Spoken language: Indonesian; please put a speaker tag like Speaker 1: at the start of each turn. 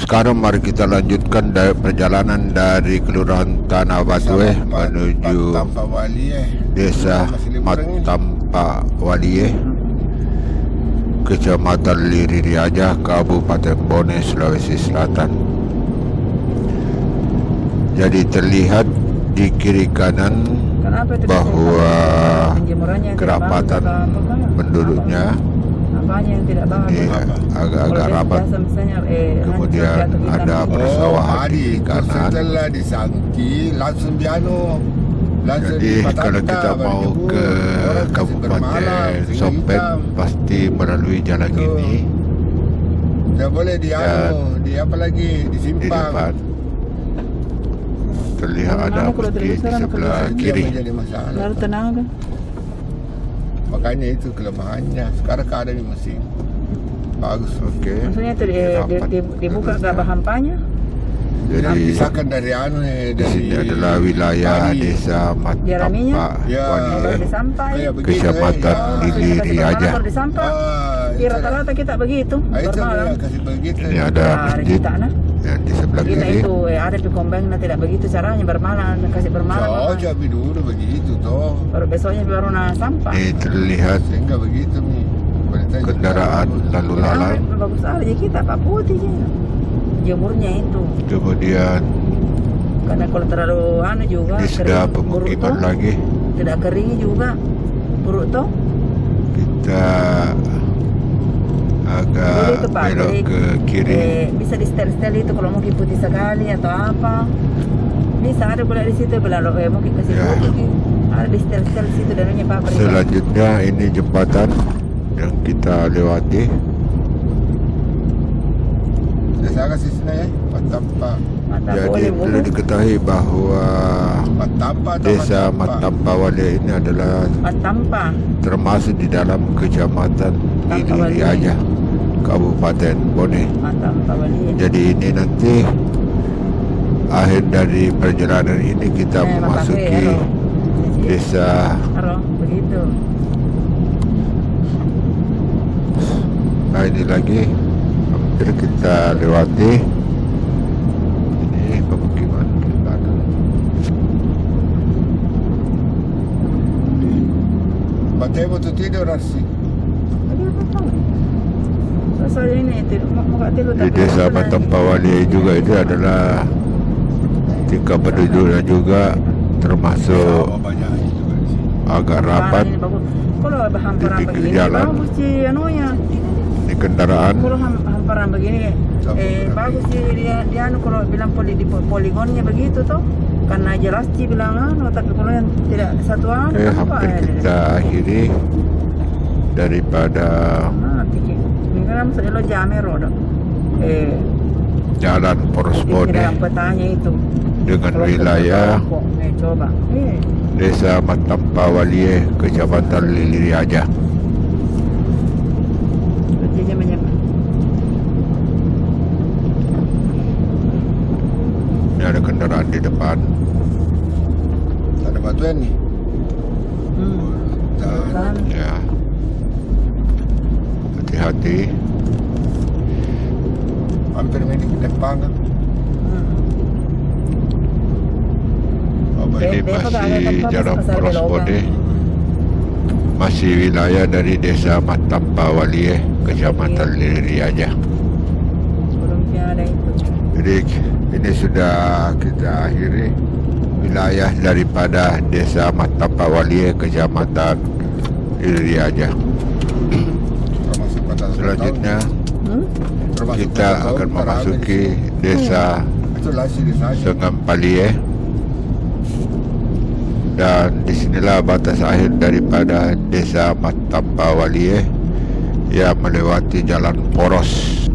Speaker 1: sekarang mari kita lanjutkan perjalanan dari Kelurahan Tanah Batu menuju Desa Matampa Walie, Kecamatan Liri Riaja, Kabupaten Bone, Sulawesi Selatan. Jadi terlihat di kiri kanan bahwa kerapatan penduduknya
Speaker 2: yang tidak bagus,
Speaker 1: agak-agak rapat. Kemudian ada persawahan di kanan.
Speaker 3: Setelah disangki langsung dianu.
Speaker 1: Jadi kalau kita mau ke Kabupaten Sompet pasti melalui jalan ini.
Speaker 3: Tidak boleh dianu, di apa lagi
Speaker 1: Di
Speaker 3: disimpang.
Speaker 1: depan terlihat ada masjid di sebelah kiri.
Speaker 3: Menjadi masalah.
Speaker 2: lalu tenang kan?
Speaker 3: Makanya itu kelemahannya. Sekarang keadaan masih bagus.
Speaker 1: Oke.
Speaker 2: Maksudnya itu dibuka gak hampanya?
Speaker 1: Jadi
Speaker 3: Pisahkan dari anu
Speaker 1: di sini adalah wilayah Desa Matampa
Speaker 3: Ya.
Speaker 2: Kalau
Speaker 1: Walie,
Speaker 2: disampai,
Speaker 1: Kecamatan Liri Riaja.
Speaker 2: kalau disampai, rata-rata kita begitu
Speaker 3: Itu
Speaker 2: bermalam.
Speaker 3: dia kasih begitu.
Speaker 1: Ini ada masjid
Speaker 2: Kita nah,
Speaker 1: yang di sebelah
Speaker 2: kita
Speaker 1: kiri.
Speaker 2: itu ada di Kombeng, tidak begitu caranya bermalam, kasih bermalam. apa.
Speaker 3: Coba dulu begitu toh.
Speaker 2: Baru besoknya baru sampah.
Speaker 1: Ini terlihat
Speaker 3: Sehingga begitu nih.
Speaker 1: kendaraan lalu lalang.
Speaker 2: Bagus aja kita Pak Putih jemurnya itu.
Speaker 1: Kemudian
Speaker 2: Karena kalau terlalu anu juga
Speaker 1: ini sudah
Speaker 2: kering, buruk
Speaker 1: pemukiman
Speaker 2: tuh.
Speaker 1: lagi.
Speaker 2: Tidak kering juga buruk toh.
Speaker 1: Kita agak
Speaker 2: Jadi itu, Pak,
Speaker 1: belok
Speaker 2: jadi,
Speaker 1: ke kiri.
Speaker 2: Bisa di setel itu kalau mau putih sekali atau apa. Bisa ada pula di situ belalo mungkin kasih
Speaker 1: Ya.
Speaker 2: putih. Ada di setel di situ dananya pabrik.
Speaker 1: Selanjutnya ini jembatan yang kita lewati.
Speaker 3: Saya kasih sini ya. Matampa.
Speaker 1: Jadi perlu diketahui bahwa
Speaker 3: Matampa atau
Speaker 1: Desa Matampa Walie ini adalah
Speaker 2: Matampa.
Speaker 1: termasuk di dalam Kecamatan
Speaker 2: Matampa
Speaker 1: Liri
Speaker 2: Walie.
Speaker 1: Riaja, Kabupaten Bone.
Speaker 2: Matampa Walie.
Speaker 1: Jadi ini nanti akhir dari perjalanan ini kita memasuki Desa.
Speaker 2: Begitu.
Speaker 1: Nah ini lagi hampir kita lewati. Ini pemukiman kita.
Speaker 3: Batai betul tidur Rasi.
Speaker 2: Tadi apa tahu? Saya ini mau tidur
Speaker 1: Di Desa Matampa Walie juga itu adalah tingkat penduduknya juga termasuk
Speaker 3: Banyak juga di sini.
Speaker 1: agak rapat.
Speaker 2: Kalau hamparan
Speaker 1: Di pinggir
Speaker 2: begini
Speaker 1: jalan.
Speaker 2: bagus sih anunya.
Speaker 1: Di kendaraan
Speaker 2: Kalau hamparan begini bagus sih dia anu kalau bilang di poligonnya begitu toh. Karena jelas sih bilang anu, tapi kalau yang tidak satuan
Speaker 1: hampir kita akhiri daripada
Speaker 2: Nah, ini kan saya lo jamero dong.
Speaker 1: Jalan Poros
Speaker 2: Di
Speaker 1: Bone
Speaker 2: dalam petanya itu.
Speaker 1: dengan
Speaker 2: Kalau
Speaker 1: wilayah
Speaker 2: coba.
Speaker 1: Desa Matampa Walie, Kecamatan Liri Riaja.
Speaker 2: Sepertinya menyapa.
Speaker 1: Ini ada kendaraan di depan.
Speaker 3: Ada batuan nih.
Speaker 2: Kan.
Speaker 1: Ya, hati-hati.
Speaker 3: Hampir milik depan kan.
Speaker 1: Ini masih jalan Poros Bone, masih wilayah dari Desa Matampa Walie, Kecamatan Liri Riaja.
Speaker 2: Sebelumnya ada itu.
Speaker 1: Jadi ini sudah kita akhiri wilayah daripada Desa Matampa Walie, Kecamatan Liri Riaja.
Speaker 3: Termasuk batas
Speaker 1: Selanjutnya
Speaker 3: Termasuk
Speaker 1: kita
Speaker 3: batas
Speaker 1: akan
Speaker 3: tahun,
Speaker 1: memasuki Desa
Speaker 3: itu lasi di sana.
Speaker 1: Sengampalie, dan disinilah batas akhir daripada Desa Matampa Walie yang melewati jalan poros.